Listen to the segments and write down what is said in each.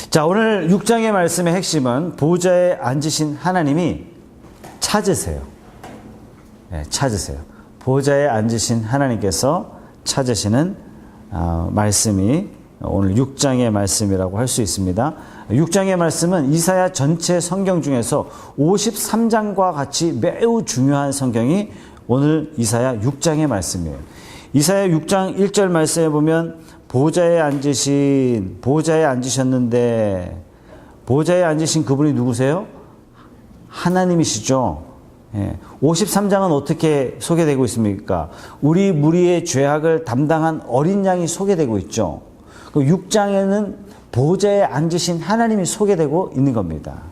자, 오늘 6장의 말씀의 핵심은 보좌에 앉으신 하나님이 찾으세요. 네, 찾으세요. 보좌에 앉으신 하나님께서 찾으시는 말씀이 오늘 6장의 말씀이라고 할 수 있습니다. 6장의 말씀은 이사야 전체 성경 중에서 53장과 같이 매우 중요한 성경이 오늘 이사야 6장의 말씀이에요. 이사야 6장 1절 말씀에 보면 보좌에 앉으셨는데 보좌에 앉으신 그분이 누구세요? 하나님이시죠. 53장은 어떻게 소개되고 있습니까? 우리 무리의 죄악을 담당한 어린 양이 소개되고 있죠. 6장에는 보좌에 앉으신 하나님이 소개되고 있는 겁니다.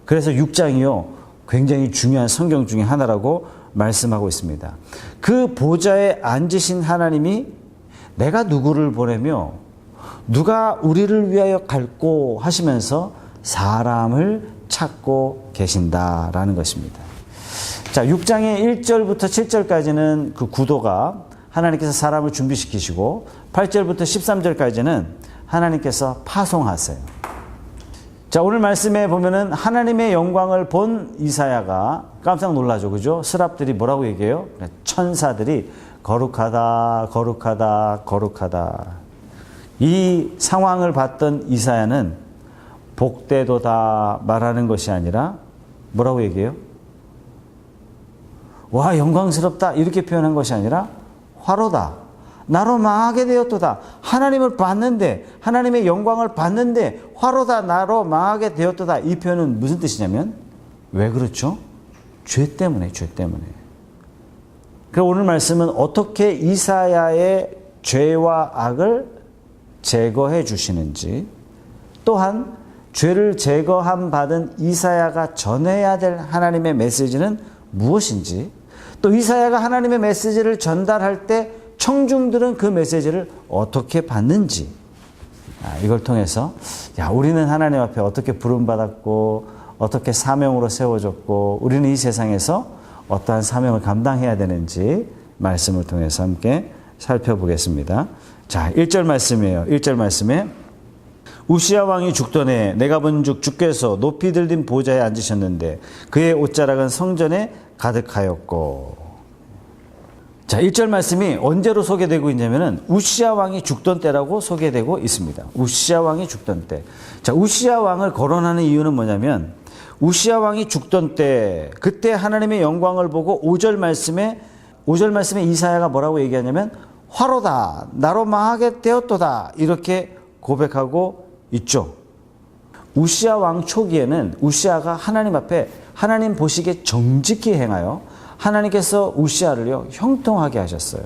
그래서 6장이요, 굉장히 중요한 성경 중에 하나라고 말씀하고 있습니다. 그 보좌에 앉으신 하나님이 내가 누구를 보내며 누가 우리를 위하여 갈고 하시면서 사람을 찾고 계신다라는 것입니다. 자, 6장의 1절부터 7절까지는 그 구도가 하나님께서 사람을 준비시키시고 8절부터 13절까지는 하나님께서 파송하세요. 자, 오늘 말씀에 보면은 하나님의 영광을 본 이사야가 깜짝 놀라죠. 그죠? 스랍들이 뭐라고 얘기해요? 천사들이 거룩하다, 거룩하다, 거룩하다. 이 상황을 봤던 이사야는 복되도다 말하는 것이 아니라 뭐라고 얘기해요? 와, 영광스럽다 이렇게 표현한 것이 아니라 화로다, 나로 망하게 되었도다. 하나님을 봤는데, 하나님의 영광을 봤는데 화로다, 나로 망하게 되었도다. 이 표현은 무슨 뜻이냐면, 왜 그렇죠? 죄 때문에, 죄 때문에. 그래서 오늘 말씀은 어떻게 이사야의 죄와 악을 제거해 주시는지, 또한 죄를 제거함 받은 이사야가 전해야 될 하나님의 메시지는 무엇인지, 또 이사야가 하나님의 메시지를 전달할 때 청중들은 그 메시지를 어떻게 받는지, 이걸 통해서 우리는 하나님 앞에 어떻게 부름받았고 어떻게 사명으로 세워졌고 우리는 이 세상에서 어떠한 사명을 감당해야 되는지 말씀을 통해서 함께 살펴보겠습니다. 자, 1절 말씀이에요. 1절 말씀에 우시야 왕이 죽던 해 내가 본즉 주께서 높이 들린 보좌에 앉으셨는데 그의 옷자락은 성전에 가득하였고. 자, 1절 말씀이 언제로 소개되고 있냐면은 우시야 왕이 죽던 때라고 소개되고 있습니다. 우시야 왕이 죽던 때. 자, 우시야 왕을 거론하는 이유는 뭐냐면 우시야 왕이 죽던 때 그때 하나님의 영광을 보고 5절 말씀에 이사야가 뭐라고 얘기하냐면 화로다, 나로 망하게 되었도다 이렇게 고백하고 있죠. 우시야 왕 초기에는 우시야가 하나님 앞에 하나님 보시기에 정직히 행하여 하나님께서 우시야를요 형통하게 하셨어요.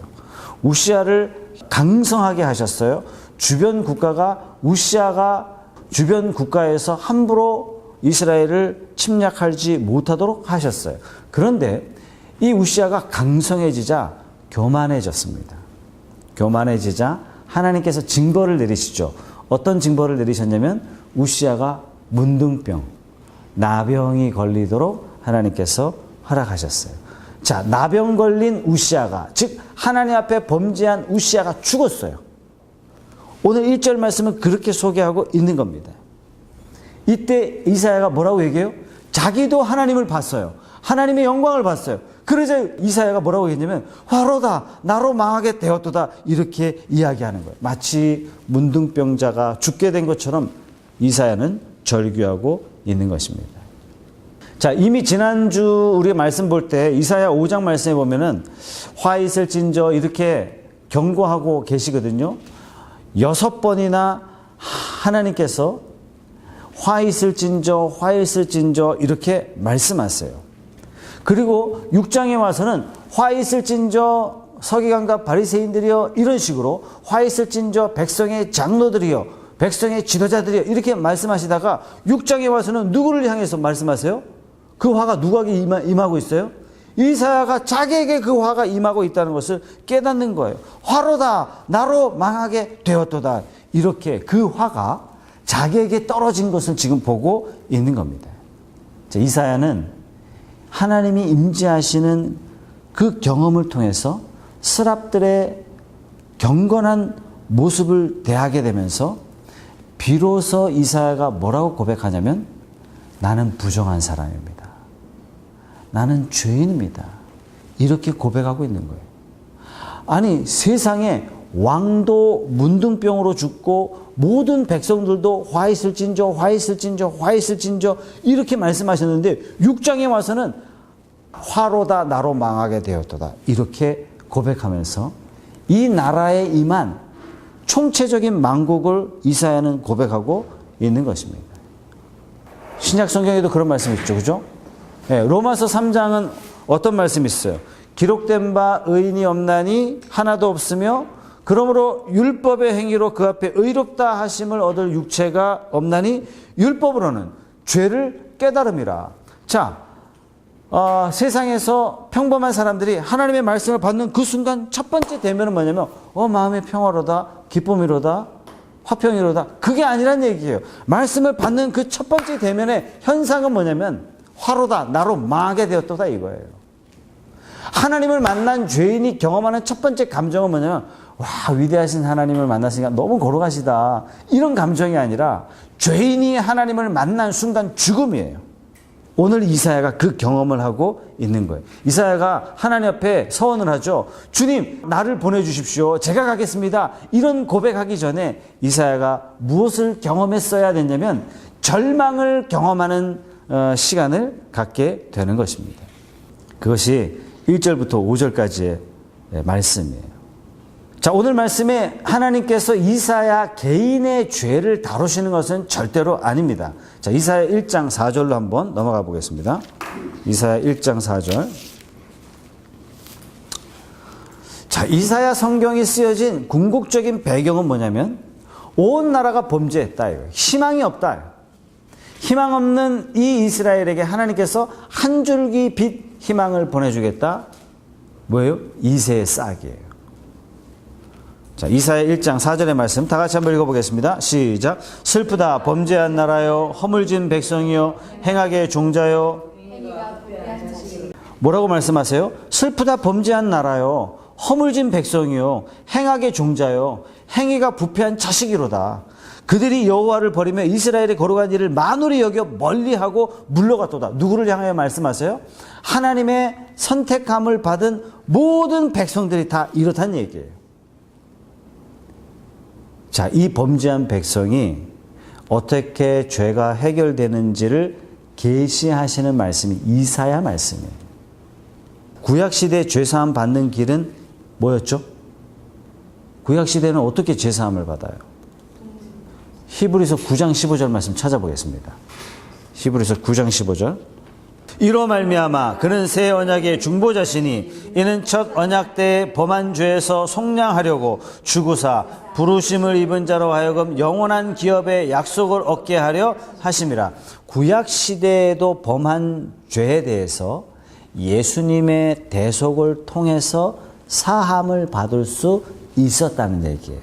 우시야를 강성하게 하셨어요. 주변 국가가 우시야가 주변 국가에서 함부로 이스라엘을 침략하지 못하도록 하셨어요. 그런데 이 우시야가 강성해지자 교만해졌습니다. 교만해지자 하나님께서 징벌을 내리시죠. 어떤 징벌을 내리셨냐면 우시야가 문둥병, 나병이 걸리도록 하나님께서 허락하셨어요. 자, 나병 걸린 우시야가, 즉 하나님 앞에 범죄한 우시야가 죽었어요. 오늘 1절 말씀은 그렇게 소개하고 있는 겁니다. 이때 이사야가 뭐라고 얘기해요? 자기도 하나님을 봤어요. 하나님의 영광을 봤어요. 그러자 이사야가 뭐라고 했냐면 화로다, 나로 망하게 되었도다 이렇게 이야기하는 거예요. 마치 문둥병자가 죽게 된 것처럼 이사야는 절규하고 있는 것입니다. 자, 이미 지난주 우리가 말씀 볼 때 이사야 5장 말씀에 보면은 화 있을진저 이렇게 경고하고 계시거든요. 6번이나 하나님께서 화 있을진저, 화 있을진저 이렇게 말씀하세요. 그리고 6장에 와서는 화 있을진저 서기관과 바리새인들이여 이런 식으로 화 있을진저 백성의 장로들이여 백성의 지도자들이여 이렇게 말씀하시다가 6장에 와서는 누구를 향해서 말씀하세요? 그 화가 누구에게 임하고 있어요? 이사야가 자기에게 그 화가 임하고 있다는 것을 깨닫는 거예요. 화로다, 나로 망하게 되었도다. 이렇게 그 화가 자기에게 떨어진 것을 지금 보고 있는 겁니다. 자, 이사야는 하나님이 임재하시는 그 경험을 통해서 스랍들의 경건한 모습을 대하게 되면서 비로소 이사야가 뭐라고 고백하냐면 나는 부정한 사람입니다. 나는 죄인입니다. 이렇게 고백하고 있는 거예요. 아니 세상에 왕도 문둥병으로 죽고 모든 백성들도 화 있을진저 이렇게 말씀하셨는데 6장에 와서는 화로다 나로 망하게 되었도다 이렇게 고백하면서 이 나라에 임한 총체적인 망국을 이사야는 고백하고 있는 것입니다. 신약 성경에도 그런 말씀이 있죠. 그죠? 네, 로마서 3장은 어떤 말씀이 있어요? 기록된 바 의인이 없나니 하나도 없으며 그러므로 율법의 행위로 그 앞에 의롭다 하심을 얻을 육체가 없나니 율법으로는 죄를 깨달음이라. 자, 세상에서 평범한 사람들이 하나님의 말씀을 받는 그 순간 첫 번째 대면은 뭐냐면 마음의 평화로다, 기쁨이로다, 화평이로다. 그게 아니란 얘기예요. 말씀을 받는 그 첫 번째 대면의 현상은 뭐냐면 화로다, 나로 망하게 되었도다 이거예요. 하나님을 만난 죄인이 경험하는 첫 번째 감정은 뭐냐면 와, 위대하신 하나님을 만났으니까 너무 거룩하시다. 이런 감정이 아니라 죄인이 하나님을 만난 순간 죽음이에요. 오늘 이사야가 그 경험을 하고 있는 거예요. 이사야가 하나님 앞에 서원을 하죠. 주님, 나를 보내주십시오. 제가 가겠습니다. 이런 고백하기 전에 이사야가 무엇을 경험했어야 됐냐면 절망을 경험하는 시간을 갖게 되는 것입니다. 그것이 1절부터 5절까지의 말씀이에요. 자, 오늘 말씀에 하나님께서 이사야 개인의 죄를 다루시는 것은 절대로 아닙니다. 자, 이사야 1장 4절로 한번 넘어가 보겠습니다. 이사야 1장 4절. 자, 이사야 성경이 쓰여진 궁극적인 배경은 뭐냐면 온 나라가 범죄했다. 희망이 없다. 희망 없는 이 이스라엘에게 하나님께서 한 줄기 빛 희망을 보내주겠다. 뭐예요? 이새의 싹이에요. 자, 이사야 1장 4절의 말씀 다 같이 한번 읽어보겠습니다. 시작. 슬프다 범죄한 나라요 허물진 백성이요 행악의 종자요. 뭐라고 말씀하세요? 슬프다 범죄한 나라요 허물진 백성이요 행악의 종자요 행위가 부패한 자식이로다. 그들이 여호와를 버리며 이스라엘의 거룩한 일을 만홀히 여겨 멀리하고 물러갔도다. 누구를 향하여 말씀하세요? 하나님의 선택함을 받은 모든 백성들이 다 이렇다는 얘기예요. 자, 이 범죄한 백성이 어떻게 죄가 해결되는지를 계시하시는 말씀이 이사야 말씀이에요. 구약시대 죄사함 받는 길은 뭐였죠? 구약시대는 어떻게 죄사함을 받아요? 히브리서 9장 15절 말씀 찾아보겠습니다. 히브리서 9장 15절. 이로 말미암아 그는 새 언약의 중보자시니 이는 첫 언약 때에 범한 죄에서 속량하려고 주구사 부르심을 입은 자로 하여금 영원한 기업의 약속을 얻게 하려 하심이라. 구약 시대에도 범한 죄에 대해서 예수님의 대속을 통해서 사함을 받을 수 있었다는 얘기예요.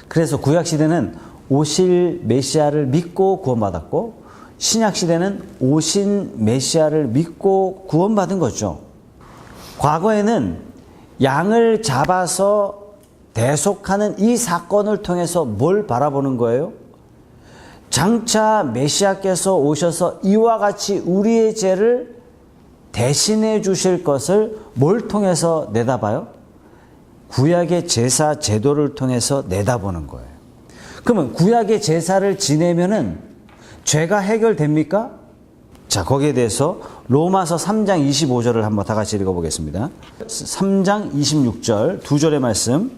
그래서 구약 시대는 오실 메시아를 믿고 구원받았고 신약시대는 오신 메시아를 믿고 구원받은 거죠. 과거에는 양을 잡아서 대속하는 이 사건을 통해서 뭘 바라보는 거예요? 장차 메시아께서 오셔서 이와 같이 우리의 죄를 대신해 주실 것을 뭘 통해서 내다봐요? 구약의 제사 제도를 통해서 내다보는 거예요. 그러면 구약의 제사를 지내면은 죄가 해결됩니까? 자, 거기에 대해서 로마서 3장 25절을 한번 다 같이 읽어보겠습니다. 3장 26절 두 절의 말씀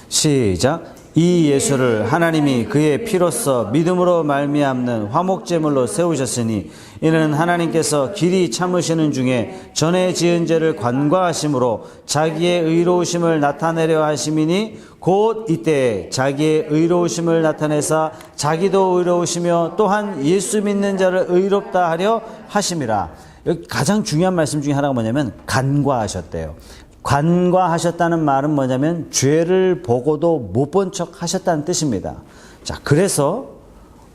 시작. 이 예수를 하나님이 그의 피로써 믿음으로 말미암는 화목제물로 세우셨으니 이는 하나님께서 길이 참으시는 중에 전에 지은 죄를 관과하심으로 자기의 의로우심을 나타내려 하심이니 곧 이때 자기의 의로우심을 나타내사 자기도 의로우시며 또한 예수 믿는 자를 의롭다 하려 하심이라. 여기 가장 중요한 말씀 중에 하나가 뭐냐면 간과하셨대요. 간과하셨다는 말은 뭐냐면 죄를 보고도 못 본 척 하셨다는 뜻입니다. 자, 그래서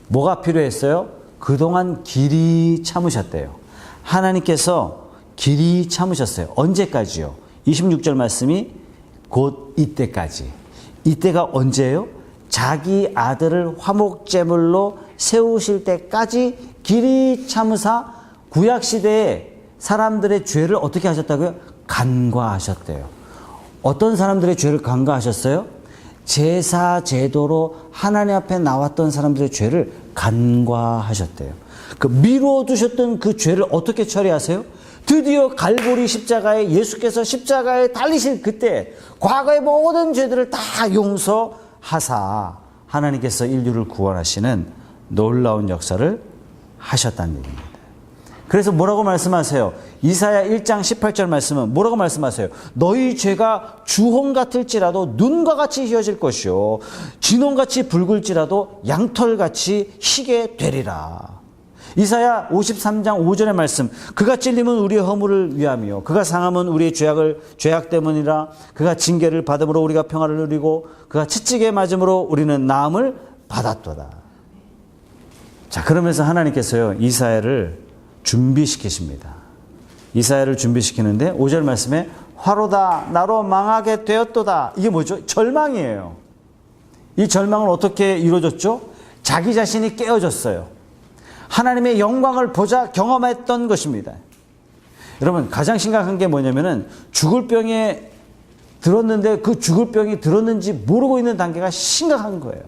뭐가 필요했어요? 그동안 길이 참으셨대요. 하나님께서 길이 참으셨어요. 언제까지요? 26절 말씀이 곧 이때까지. 이때가 언제예요? 자기 아들을 화목제물로 세우실 때까지 길이 참으사 구약시대에 사람들의 죄를 어떻게 하셨다고요? 간과하셨대요. 어떤 사람들의 죄를 간과하셨어요? 제사 제도로 하나님 앞에 나왔던 사람들의 죄를 간과하셨대요. 그 미뤄두셨던 그 죄를 어떻게 처리하세요? 드디어 갈보리 십자가에 예수께서 십자가에 달리실 그때 과거의 모든 죄들을 다 용서하사 하나님께서 인류를 구원하시는 놀라운 역사를 하셨다는 얘기입니다. 그래서 뭐라고 말씀하세요? 이사야 1장 18절 말씀은 뭐라고 말씀하세요? 너희 죄가 주홍 같을지라도 눈과 같이 희어질 것이요 진홍같이 붉을지라도 양털같이 희게 되리라. 이사야 53장 5절의 말씀, 그가 찔림은 우리의 허물을 위함이요 그가 상함은 우리의 죄악 때문이라. 그가 징계를 받음으로 우리가 평화를 누리고 그가 채찍에 맞음으로 우리는 나음을 받았도다. 자, 그러면서 하나님께서요 이사야를 준비시키십니다. 이사야를 준비시키는데 5절 말씀에 화로다 나로 망하게 되었도다. 이게 뭐죠? 절망이에요. 이 절망은 어떻게 이루어졌죠? 자기 자신이 깨어졌어요. 하나님의 영광을 보자 경험했던 것입니다. 여러분, 가장 심각한 게 뭐냐면은 죽을 병에 들었는데 그 죽을 병이 들었는지 모르고 있는 단계가 심각한 거예요.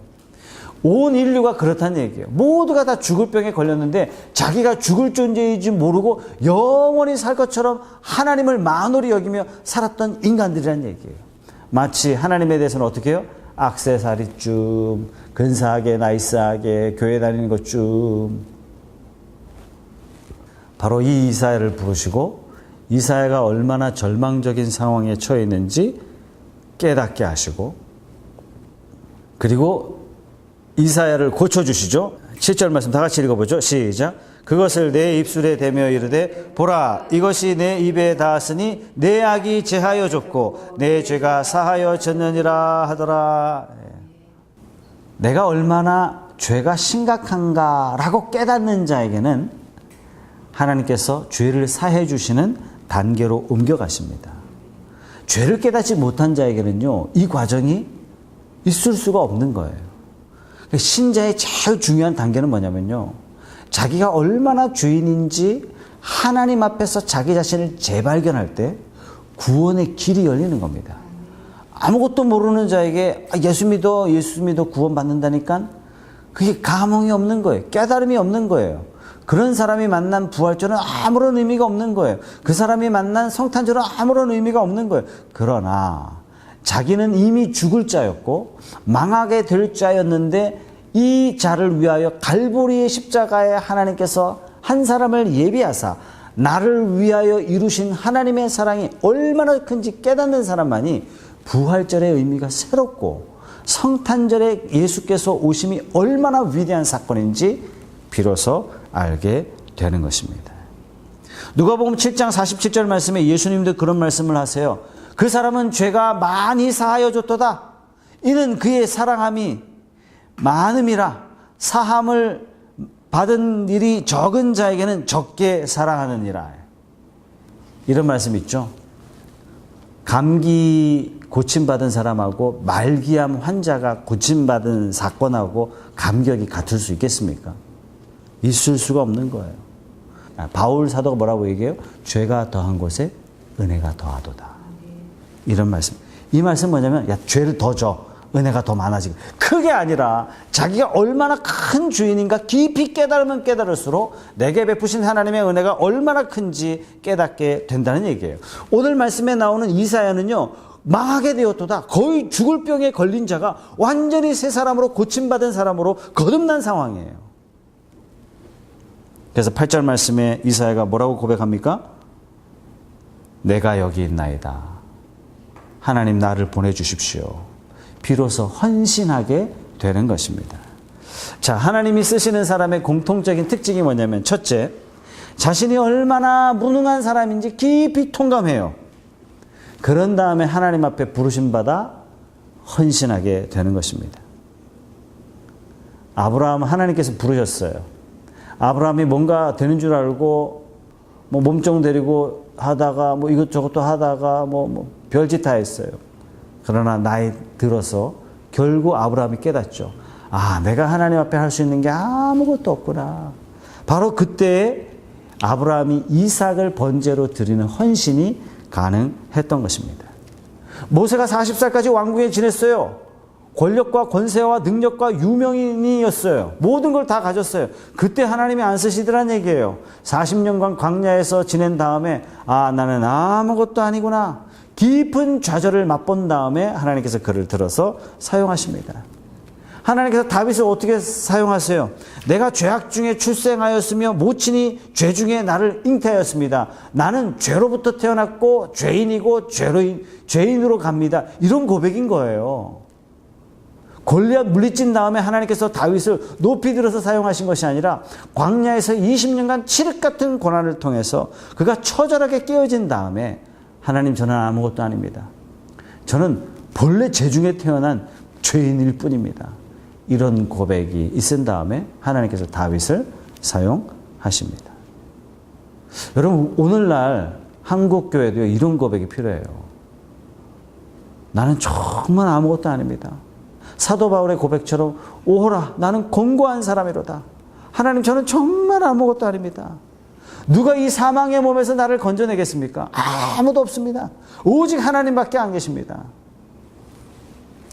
온 인류가 그렇다는 얘기예요. 모두가 다 죽을 병에 걸렸는데 자기가 죽을 존재인지 모르고 영원히 살 것처럼 하나님을 만홀히 여기며 살았던 인간들이라는 얘기예요. 마치 하나님에 대해서는 어떻게 해요? 액세서리 좀, 근사하게 나이스하게 교회 다니는 것 좀. 바로 이 이사야를 부르시고 이사야가 얼마나 절망적인 상황에 처해 있는지 깨닫게 하시고, 그리고 이사야를 고쳐주시죠. 7절 말씀 다 같이 읽어보죠. 시작. 그것을 내 입술에 대며 이르되 보라 이것이 내 입에 닿았으니 내 악이 제하여 졌고 내 죄가 사하여 졌느니라 하더라. 내가 얼마나 죄가 심각한가라고 깨닫는 자에게는 하나님께서 죄를 사해 주시는 단계로 옮겨가십니다. 죄를 깨닫지 못한 자에게는요 이 과정이 있을 수가 없는 거예요. 신자의 제일 중요한 단계는 뭐냐면요, 자기가 얼마나 죄인인지 하나님 앞에서 자기 자신을 재발견할 때 구원의 길이 열리는 겁니다. 아무것도 모르는 자에게 예수 믿어 구원 받는다니까 그게 감흥이 없는 거예요. 깨달음이 없는 거예요. 그런 사람이 만난 부활절은 아무런 의미가 없는 거예요. 그 사람이 만난 성탄절은 아무런 의미가 없는 거예요. 그러나 자기는 이미 죽을 자였고 망하게 될 자였는데 이 자를 위하여 갈보리의 십자가에 하나님께서 한 사람을 예비하사 나를 위하여 이루신 하나님의 사랑이 얼마나 큰지 깨닫는 사람만이 부활절의 의미가 새롭고 성탄절에 예수께서 오심이 얼마나 위대한 사건인지 비로소 알게 되는 것입니다. 누가복음 7장 47절 말씀에 예수님도 그런 말씀을 하세요. 그 사람은 죄가 많이 사하여 줬도다. 이는 그의 사랑함이 많음이라 사함을 받은 일이 적은 자에게는 적게 사랑하느니라. 이런 말씀 있죠. 감기 고침받은 사람하고 말기암 환자가 고침받은 사건하고 감격이 같을 수 있겠습니까? 있을 수가 없는 거예요. 바울 사도가 뭐라고 얘기해요? 죄가 더한 곳에 은혜가 더하도다. 이런 말씀. 이 말씀 뭐냐면, 야, 죄를 더 줘. 은혜가 더 많아지고. 그게 아니라 자기가 얼마나 큰 주인인가 깊이 깨달으면 깨달을수록 내게 베푸신 하나님의 은혜가 얼마나 큰지 깨닫게 된다는 얘기예요. 오늘 말씀에 나오는 이사야는요, 망하게 되었도다. 거의 죽을 병에 걸린 자가 완전히 새 사람으로 고침받은 사람으로 거듭난 상황이에요. 그래서 8절 말씀에 이사야가 뭐라고 고백합니까? 내가 여기 있나이다. 하나님 나를 보내주십시오. 비로소 헌신하게 되는 것입니다. 자, 하나님이 쓰시는 사람의 공통적인 특징이 뭐냐면, 첫째, 자신이 얼마나 무능한 사람인지 깊이 통감해요. 그런 다음에 하나님 앞에 부르심받아 헌신하게 되는 것입니다. 아브라함은 하나님께서 부르셨어요. 아브라함이 뭔가 되는 줄 알고 뭐 몸종 데리고 하다가 뭐 이것저것도 하다가 뭐 별짓 다 했어요. 그러나 나이 들어서 결국 아브라함이 깨닫죠. 아, 내가 하나님 앞에 할 수 있는 게 아무것도 없구나. 바로 그때 아브라함이 이삭을 번제로 드리는 헌신이 가능했던 것입니다. 모세가 40살까지 왕궁에 지냈어요. 권력과 권세와 능력과 유명인이었어요. 모든 걸 다 가졌어요. 그때 하나님이 안 쓰시더란 얘기예요. 40년간 광야에서 지낸 다음에 아, 나는 아무것도 아니구나. 깊은 좌절을 맛본 다음에 하나님께서 그를 들어서 사용하십니다. 하나님께서 다윗을 어떻게 사용하세요? 내가 죄악 중에 출생하였으며 모친이 죄 중에 나를 잉태하였습니다. 나는 죄로부터 태어났고 죄인이고 죄인으로 갑니다. 이런 고백인 거예요. 골리앗 물리친 다음에 하나님께서 다윗을 높이 들어서 사용하신 것이 아니라 광야에서 20년간 칠흑 같은 고난을 통해서 그가 처절하게 깨어진 다음에 하나님, 저는 아무것도 아닙니다. 저는 본래 죄 중에 태어난 죄인일 뿐입니다. 이런 고백이 있은 다음에 하나님께서 다윗을 사용하십니다. 여러분, 오늘날 한국 교회도 이런 고백이 필요해요. 나는 정말 아무것도 아닙니다. 사도 바울의 고백처럼 오호라, 나는 공고한 사람이로다. 하나님, 저는 정말 아무것도 아닙니다. 누가 이 사망의 몸에서 나를 건져내겠습니까? 아무도 없습니다. 오직 하나님밖에 안 계십니다.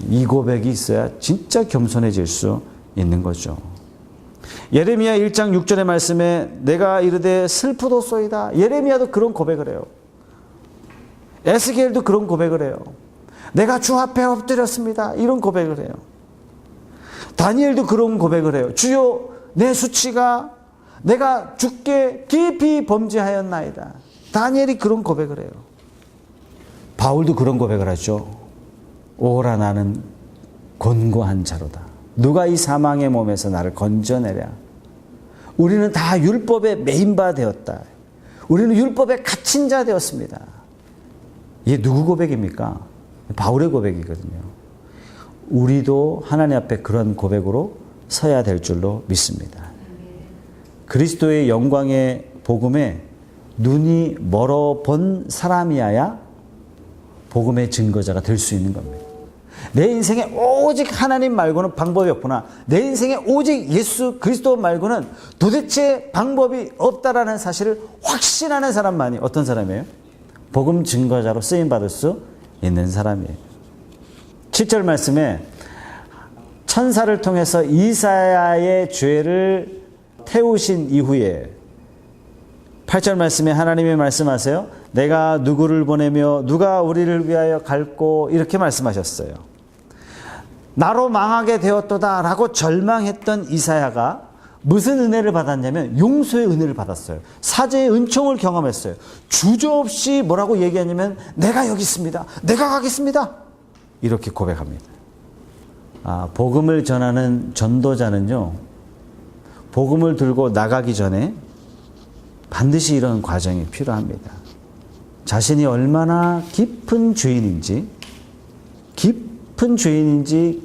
이 고백이 있어야 진짜 겸손해질 수 있는 거죠. 예레미야 1장 6절의 말씀에 내가 이르되 슬프도소이다. 예레미야도 그런 고백을 해요. 에스겔도 그런 고백을 해요. 내가 주 앞에 엎드렸습니다. 이런 고백을 해요. 다니엘도 그런 고백을 해요. 주여, 내 수치가 내가 주께 깊이 범죄하였나이다. 다니엘이 그런 고백을 해요. 바울도 그런 고백을 하죠. 오라, 나는 곤고한 자로다. 누가 이 사망의 몸에서 나를 건져내랴. 우리는 다 율법에 매인 바 되었다. 우리는 율법에 갇힌 자 되었습니다. 이게 누구 고백입니까? 바울의 고백이거든요. 우리도 하나님 앞에 그런 고백으로 서야 될 줄로 믿습니다. 그리스도의 영광의 복음에 눈이 멀어 본 사람이어야 복음의 증거자가 될 수 있는 겁니다. 내 인생에 오직 하나님 말고는 방법이 없구나. 내 인생에 오직 예수 그리스도 말고는 도대체 방법이 없다라는 사실을 확신하는 사람만이 어떤 사람이에요? 복음 증거자로 쓰임받을 수 있는 사람이에요. 7절 말씀에 천사를 통해서 이사야의 죄를 태우신 이후에 8절 말씀에 하나님이 말씀하세요. 내가 누구를 보내며 누가 우리를 위하여 갈고, 이렇게 말씀하셨어요. 나로 망하게 되었도다 라고 절망했던 이사야가 무슨 은혜를 받았냐면 용서의 은혜를 받았어요. 사제의 은총을 경험했어요. 주저없이 뭐라고 얘기하냐면 내가 여기 있습니다. 내가 가겠습니다. 이렇게 고백합니다. 복음을 전하는 전도자는요, 복음을 들고 나가기 전에 반드시 이런 과정이 필요합니다. 자신이 얼마나 깊이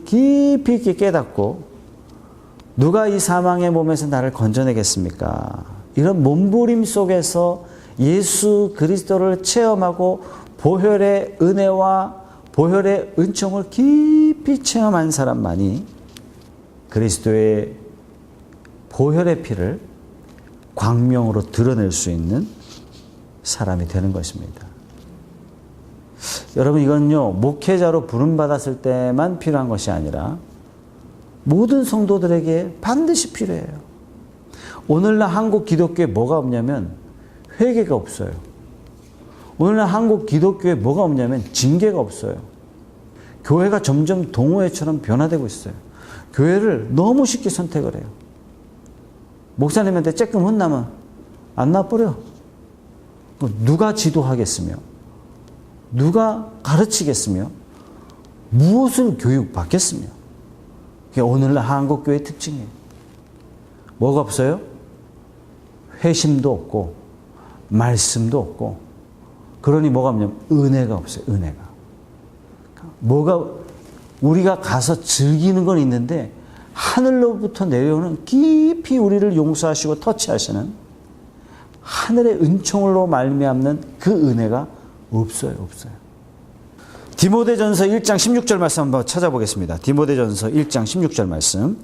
깊이 있게 깨닫고, 누가 이 사망의 몸에서 나를 건져내겠습니까? 이런 몸부림 속에서 예수 그리스도를 체험하고 보혈의 은혜와 보혈의 은총을 깊이 체험한 사람만이 그리스도의 보혈의 피를 광명으로 드러낼 수 있는 사람이 되는 것입니다. 여러분, 이건요, 목회자로 부름받았을 때만 필요한 것이 아니라 모든 성도들에게 반드시 필요해요. 오늘날 한국 기독교에 뭐가 없냐면 회개가 없어요. 오늘날 한국 기독교에 뭐가 없냐면 징계가 없어요. 교회가 점점 동호회처럼 변화되고 있어요. 교회를 너무 쉽게 선택을 해요. 목사님한테 조금 혼나면 안 놔버려. 누가 지도하겠으며, 누가 가르치겠으며, 무엇을 교육받겠으며. 그게 오늘날 한국교회의 특징이에요. 뭐가 없어요? 회심도 없고 말씀도 없고, 그러니 뭐가 없냐면 은혜가 없어요. 은혜가. 뭐가, 우리가 가서 즐기는 건 있는데 하늘로부터 내려오는 깊이 우리를 용서하시고 터치하시는 하늘의 은총으로 말미암는 그 은혜가 없어요. 디모데전서 1장 16절 말씀 한번 찾아보겠습니다. 디모데전서 1장 16절 말씀.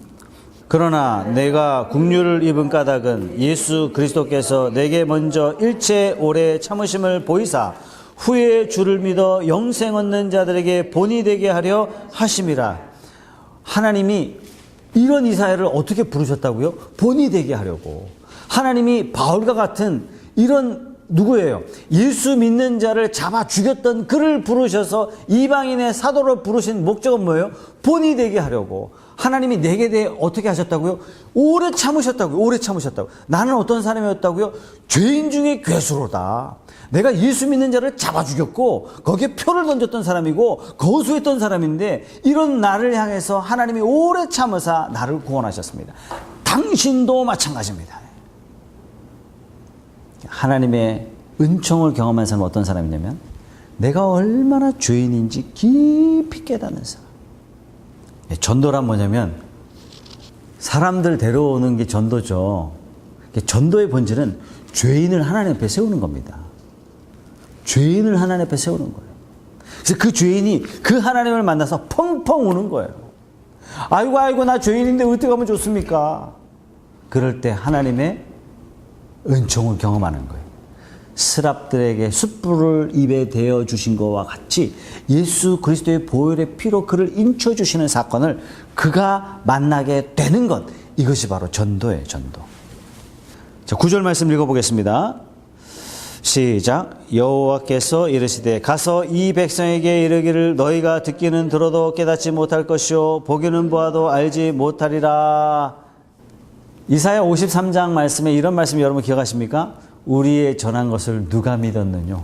그러나 내가 국류를 입은 까닭은 예수 그리스도께서 내게 먼저 일체 오래 참으심을 보이사 후에 주를 믿어 영생 얻는 자들에게 본이 되게 하려 하심이라. 하나님이 이런 이사야를 어떻게 부르셨다고요? 본이 되게 하려고. 하나님이 바울과 같은 이런 누구예요? 예수 믿는 자를 잡아 죽였던 그를 부르셔서 이방인의 사도로 부르신 목적은 뭐예요? 본이 되게 하려고. 하나님이 내게 대해 어떻게 하셨다고요? 오래 참으셨다고요. 오래 참으셨다고. 나는 어떤 사람이었다고요? 죄인 중에 괴수로다. 내가 예수 믿는 자를 잡아 죽였고 거기에 표를 던졌던 사람이고 거수했던 사람인데 이런 나를 향해서 하나님이 오래 참으사 나를 구원하셨습니다. 당신도 마찬가지입니다. 하나님의 은총을 경험한 사람은 어떤 사람이냐면 내가 얼마나 죄인인지 깊이 깨닫는 사람. 전도란 뭐냐면 사람들 데려오는 게 전도죠. 전도의 본질은 죄인을 하나님 앞에 세우는 겁니다. 죄인을 하나님 앞에 세우는 거예요. 그래서 그 죄인이 그 하나님을 만나서 펑펑 우는 거예요. 아이고 나 죄인인데 어떻게 하면 좋습니까? 그럴 때 하나님의 은총을 경험하는 거예요. 스랍들에게 숯불을 입에 대어 주신 것과 같이 예수 그리스도의 보혈의 피로 그를 인쳐 주시는 사건을 그가 만나게 되는 것, 이것이 바로 전도예요. 전도. 자, 9절 말씀 읽어보겠습니다. 시작. 여호와께서 이르시되 가서 이 백성에게 이르기를 너희가 듣기는 들어도 깨닫지 못할 것이요 보기는 보아도 알지 못하리라. 이사야 53장 말씀에 이런 말씀 여러분 기억하십니까? 우리의 전한 것을 누가 믿었느뇨?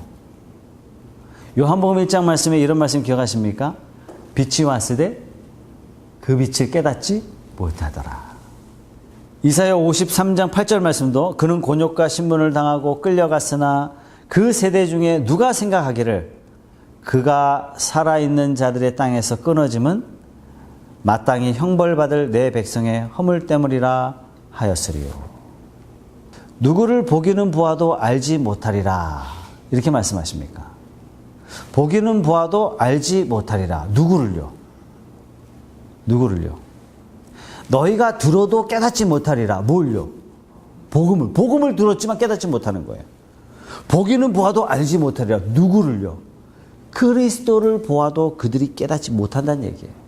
요한복음 1장 말씀에 이런 말씀 기억하십니까? 빛이 왔으되 그 빛을 깨닫지 못하더라. 이사야 53장 8절 말씀도 그는 곤욕과 신문을 당하고 끌려갔으나 그 세대 중에 누가 생각하기를 그가 살아있는 자들의 땅에서 끊어짐은 마땅히 형벌받을 내 백성의 허물 때문이라 하였으리요. 누구를 보기는 보아도 알지 못하리라. 이렇게 말씀하십니까? 보기는 보아도 알지 못하리라. 누구를요? 누구를요? 너희가 들어도 깨닫지 못하리라. 뭘요? 복음을 들었지만 깨닫지 못하는 거예요. 보기는 보아도 알지 못하리라. 누구를요? 그리스도를 보아도 그들이 깨닫지 못한다는 얘기예요.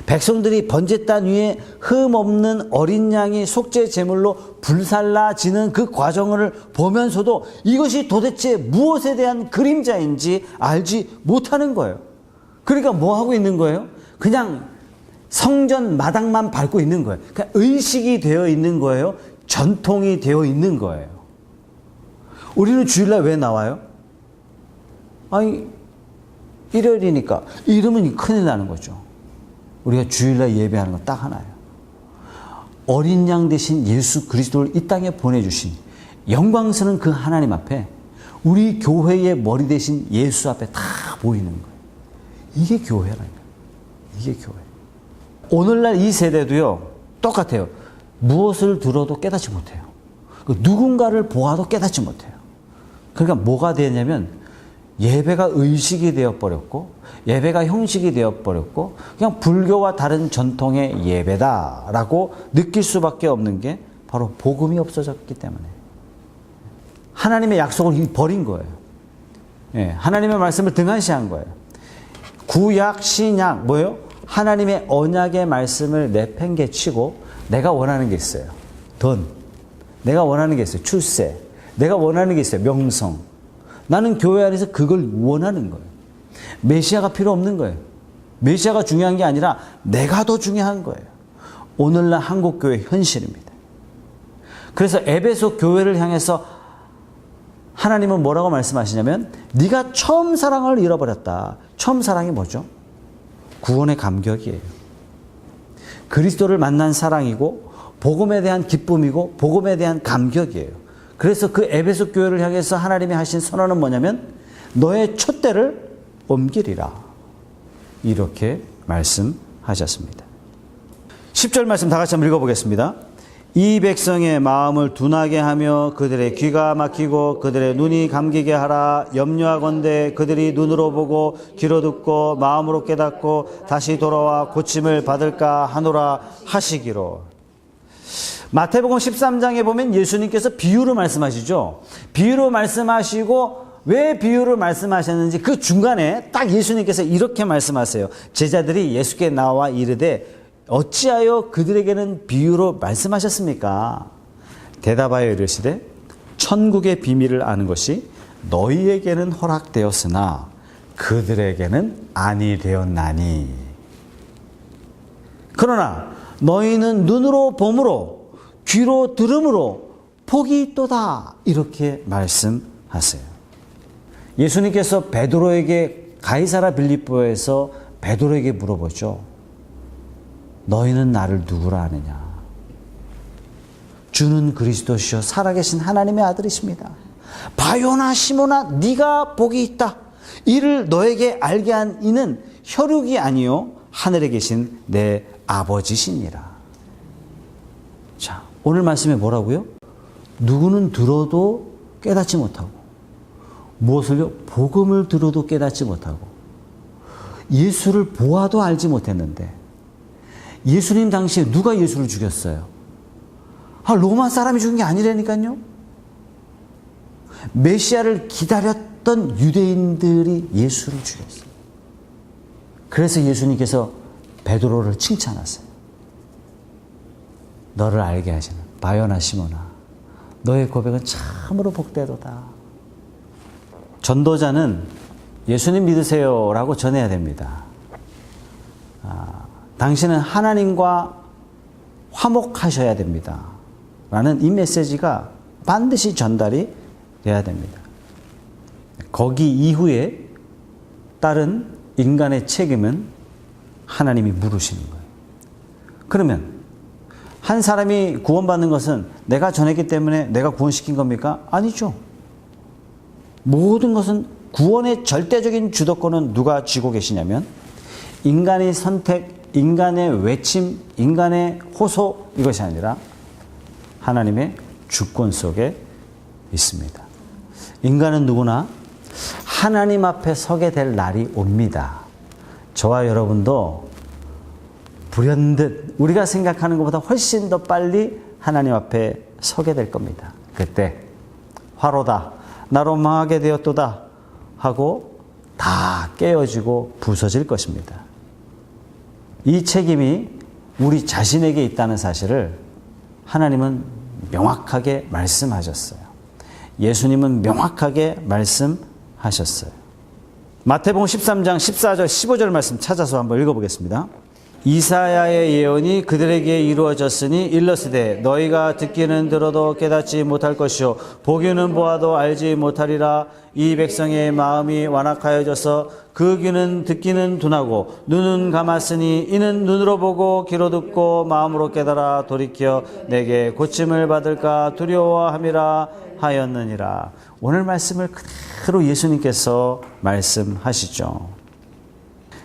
백성들이 번제단 위에 흠 없는 어린 양이 속죄 제물로 불살라지는 그 과정을 보면서도 이것이 도대체 무엇에 대한 그림자인지 알지 못하는 거예요. 그러니까 뭐 하고 있는 거예요? 그냥 성전 마당만 밟고 있는 거예요. 그러니까 의식이 되어 있는 거예요. 전통이 되어 있는 거예요. 우리는 주일날 왜 나와요? 아니, 일요일이니까. 이러면 큰일 나는 거죠. 우리가 주일날 예배하는 건 딱 하나예요. 어린 양 대신 예수 그리스도를 이 땅에 보내주신 영광스러운 그 하나님 앞에 우리 교회의 머리 대신 예수 앞에 다 보이는 거예요. 이게 교회라니까요. 이게 교회. 오늘날 이 세대도요, 똑같아요. 무엇을 들어도 깨닫지 못해요. 누군가를 보아도 깨닫지 못해요. 그러니까 뭐가 되냐면 예배가 의식이 되어버렸고 예배가 형식이 되어버렸고 그냥 불교와 다른 전통의 예배다라고 느낄 수밖에 없는 게 바로 복음이 없어졌기 때문에 하나님의 약속을 버린 거예요. 예, 하나님의 말씀을 등한시한 거예요. 구약, 신약 뭐예요? 하나님의 언약의 말씀을 내팽개치고 내가 원하는 게 있어요. 돈. 내가 원하는 게 있어요. 출세. 내가 원하는 게 있어요. 명성. 나는 교회 안에서 그걸 원하는 거예요. 메시아가 필요 없는 거예요. 메시아가 중요한 게 아니라 내가 더 중요한 거예요. 오늘날 한국교회 현실입니다. 그래서 에베소 교회를 향해서 하나님은 뭐라고 말씀하시냐면 네가 처음 사랑을 잃어버렸다. 처음 사랑이 뭐죠? 구원의 감격이에요. 그리스도를 만난 사랑이고 복음에 대한 기쁨이고 복음에 대한 감격이에요. 그래서 그 에베소 교회를 향해서 하나님이 하신 선언은 뭐냐면 너의 촛대를 옮기리라. 이렇게 말씀하셨습니다. 10절 말씀 다 같이 한번 읽어보겠습니다. 이 백성의 마음을 둔하게 하며 그들의 귀가 막히고 그들의 눈이 감기게 하라. 염려하건대 그들이 눈으로 보고 귀로 듣고 마음으로 깨닫고 다시 돌아와 고침을 받을까 하노라 하시기로. 마태복음 13장에 보면 예수님께서 비유로 말씀하시죠. 비유로 말씀하시고 왜 비유를 말씀하셨는지 그 중간에 딱 예수님께서 이렇게 말씀하세요. 제자들이 예수께 나와 이르되 어찌하여 그들에게는 비유로 말씀하셨습니까? 대답하여 이르시되 천국의 비밀을 아는 것이 너희에게는 허락되었으나 그들에게는 아니 되었나니. 그러나 너희는 눈으로 봄으로 귀로 들음으로 복이 있도다. 이렇게 말씀하세요. 예수님께서 베드로에게 가이사라 빌립보에서 베드로에게 물어보죠. 너희는 나를 누구라 하느냐? 주는 그리스도시요 살아계신 하나님의 아들이십니다. 바요나 시몬아 네가 복이 있다. 이를 너에게 알게 한 이는 혈육이 아니요 하늘에 계신 내 아버지시니라. 자, 오늘 말씀에 뭐라고요? 누구는 들어도 깨닫지 못하고, 무엇을요? 복음을 들어도 깨닫지 못하고, 예수를 보아도 알지 못했는데, 예수님 당시에 누가 예수를 죽였어요? 로마 사람이 죽인 게 아니라니까요. 메시아를 기다렸던 유대인들이 예수를 죽였어요. 그래서 예수님께서 베드로를 칭찬하세요. 너를 알게 하시는 바요나 시몬아, 너의 고백은 참으로 복되도다. 전도자는 예수님 믿으세요라고 전해야 됩니다. 당신은 하나님과 화목하셔야 됩니다. 라는 이 메시지가 반드시 전달이 돼야 됩니다. 거기 이후에 따른 인간의 책임은 하나님이 물으시는 거예요. 그러면 한 사람이 구원받는 것은 내가 전했기 때문에 내가 구원시킨 겁니까? 아니죠. 모든 것은 구원의 절대적인 주도권은 누가 쥐고 계시냐면 인간의 선택, 인간의 외침, 인간의 호소 이것이 아니라 하나님의 주권 속에 있습니다. 인간은 누구나 하나님 앞에 서게 될 날이 옵니다. 저와 여러분도 불현듯 우리가 생각하는 것보다 훨씬 더 빨리 하나님 앞에 서게 될 겁니다. 그때 화로다, 나로 망하게 되었도다 하고 다 깨어지고 부서질 것입니다. 이 책임이 우리 자신에게 있다는 사실을 하나님은 명확하게 말씀하셨어요. 예수님은 명확하게 말씀하셨어요. 마태복음 13장 14절 15절 말씀 찾아서 한번 읽어보겠습니다. 이사야의 예언이 그들에게 이루어졌으니 일러스되 너희가 듣기는 들어도 깨닫지 못할 것이요 보기는 보아도 알지 못하리라. 이 백성의 마음이 완악하여져서 그 귀는 듣기는 둔하고 눈은 감았으니 이는 눈으로 보고 귀로 듣고 마음으로 깨달아 돌이켜 내게 고침을 받을까 두려워함이라 하였느니라. 오늘 말씀을 그대로 예수님께서 말씀하시죠.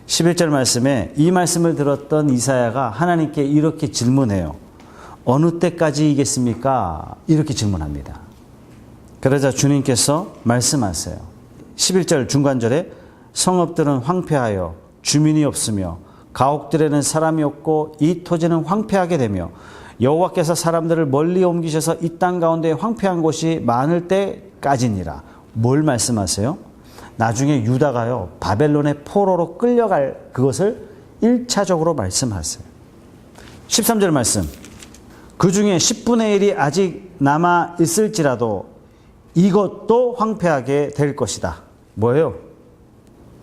11절 말씀에 이 말씀을 들었던 이사야가 하나님께 이렇게 질문해요. 어느 때까지이겠습니까? 이렇게 질문합니다. 그러자 주님께서 말씀하세요. 11절 중간절에 성읍들은 황폐하여 주민이 없으며 가옥들에는 사람이 없고 이 토지는 황폐하게 되며 여호와께서 사람들을 멀리 옮기셔서 이 땅 가운데 황폐한 곳이 많을 때까지니라. 뭘 말씀하세요? 나중에 유다가요 바벨론의 포로로 끌려갈 그것을 1차적으로 말씀하세요. 13절 말씀, 그 중에 10분의 1이 아직 남아 있을지라도 이것도 황폐하게 될 것이다. 뭐예요?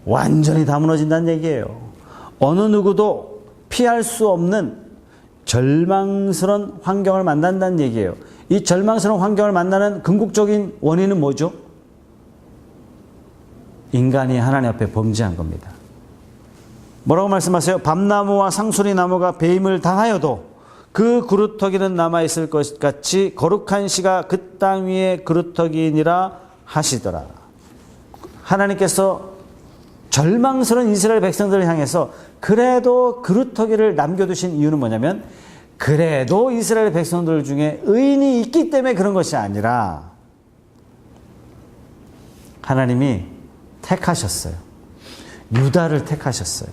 완전히 다 무너진다는 얘기예요. 어느 누구도 피할 수 없는 절망스러운 환경을 만난다는 얘기예요. 이 절망스러운 환경을 만나는 궁극적인 원인은 뭐죠? 인간이 하나님 앞에 범죄한 겁니다. 뭐라고 말씀하세요? 밤나무와 상수리 나무가 배임을 당하여도 그 그루터기는 남아있을 것 같이 거룩한 씨가 그 땅 위에 그루터기니라 하시더라. 하나님께서 절망스러운 이스라엘 백성들을 향해서 그래도 그루터기를 남겨두신 이유는 뭐냐면 그래도 이스라엘 백성들 중에 의인이 있기 때문에 그런 것이 아니라 하나님이 택하셨어요. 유다를 택하셨어요.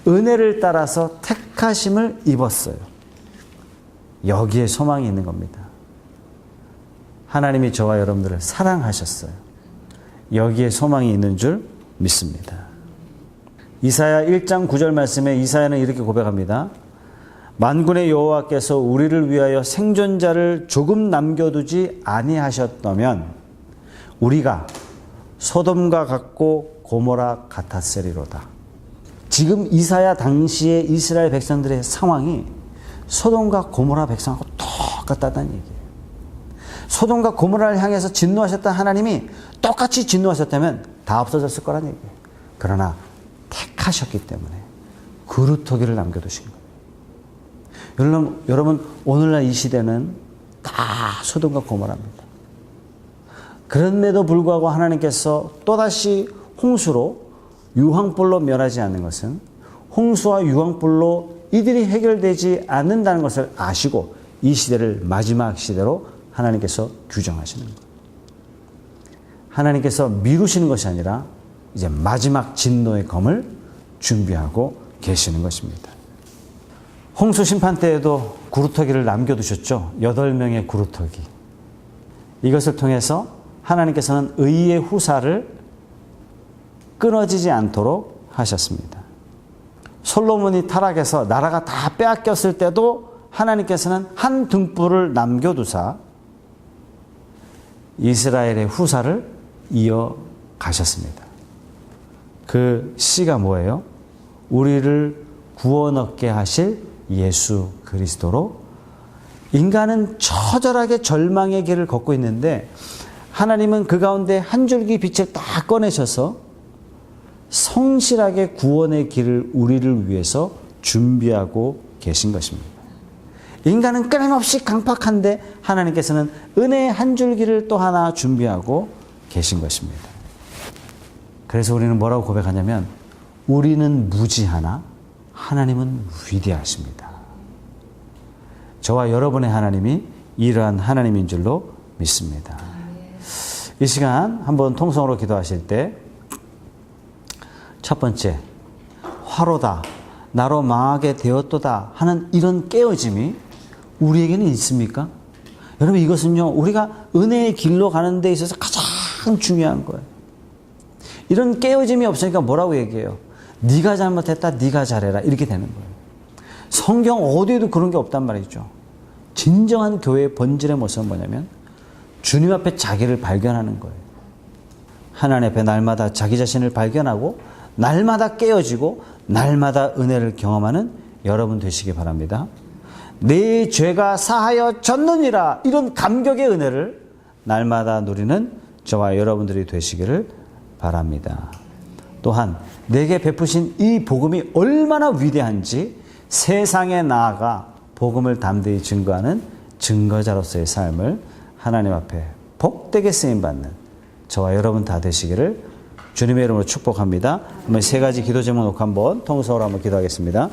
은혜를 따라서 택하심을 입었어요. 여기에 소망이 있는 겁니다. 하나님이 저와 여러분들을 사랑하셨어요. 여기에 소망이 있는 줄 믿습니다. 이사야 1장 9절 말씀에 이사야는 이렇게 고백합니다. 만군의 여호와께서 우리를 위하여 생존자를 조금 남겨두지 아니하셨다면 우리가 소돔과 같고 고모라 같았으리로다. 지금 이사야 당시의 이스라엘 백성들의 상황이 소돔과 고모라 백성하고 똑같다는 얘기예요. 소돔과 고모라를 향해서 진노하셨던 하나님이 똑같이 진노하셨다면 다 없어졌을 거란 얘기예요. 그러나 택하셨기 때문에 그루터기를 남겨두신 거예요. 여러분 오늘날 이 시대는 다 소돔과 고모라입니다. 그런데도 불구하고 하나님께서 또다시 홍수로 유황불로 멸하지 않는 것은 홍수와 유황불로 이들이 해결되지 않는다는 것을 아시고 이 시대를 마지막 시대로 하나님께서 규정하시는 거예요. 하나님께서 미루시는 것이 아니라 이제 마지막 진노의 검을 준비하고 계시는 것입니다. 홍수 심판 때에도 구루터기를 남겨두셨죠. 8명의 구루터기. 이것을 통해서 하나님께서는 의의 후사를 끊어지지 않도록 하셨습니다. 솔로몬이 타락해서 나라가 다 빼앗겼을 때도 하나님께서는 한 등불을 남겨두사 이스라엘의 후사를 이어가셨습니다. 그 씨가 뭐예요? 우리를 구원 얻게 하실 예수 그리스도로 인간은 처절하게 절망의 길을 걷고 있는데 하나님은 그 가운데 한 줄기 빛을 딱 꺼내셔서 성실하게 구원의 길을 우리를 위해서 준비하고 계신 것입니다. 인간은 끊임없이 강팍한데 하나님께서는 은혜의 한 줄기를 또 하나 준비하고 계신 것입니다. 그래서 우리는 뭐라고 고백하냐면 우리는 무지하나 하나님은 위대하십니다. 저와 여러분의 하나님이 이러한 하나님인 줄로 믿습니다. 이 시간 한번 통성으로 기도하실 때 첫 번째, 화로다, 나로 망하게 되었도다 하는 이런 깨어짐이 우리에게는 있습니까? 여러분 이것은요 우리가 은혜의 길로 가는 데 있어서 가장 중요한 거예요. 이런 깨어짐이 없으니까 뭐라고 얘기해요? 네가 잘못했다, 네가 잘해라 이렇게 되는 거예요. 성경 어디에도 그런 게 없단 말이죠. 진정한 교회의 본질의 모습은 뭐냐면 주님 앞에 자기를 발견하는 거예요. 하나님 앞에 날마다 자기 자신을 발견하고 날마다 깨어지고 날마다 은혜를 경험하는 여러분 되시기 바랍니다. 내 죄가 사하여졌느니라 이런 감격의 은혜를 날마다 누리는 저와 여러분들이 되시기를 바랍니다. 또한 내게 베푸신 이 복음이 얼마나 위대한지 세상에 나아가 복음을 담대히 증거하는 증거자로서의 삶을 하나님 앞에 복되게 쓰임받는 저와 여러분 다 되시기를 주님의 이름으로 축복합니다. 한번 세 가지 기도 제목 놓고 한번 통성으로 한번 기도하겠습니다.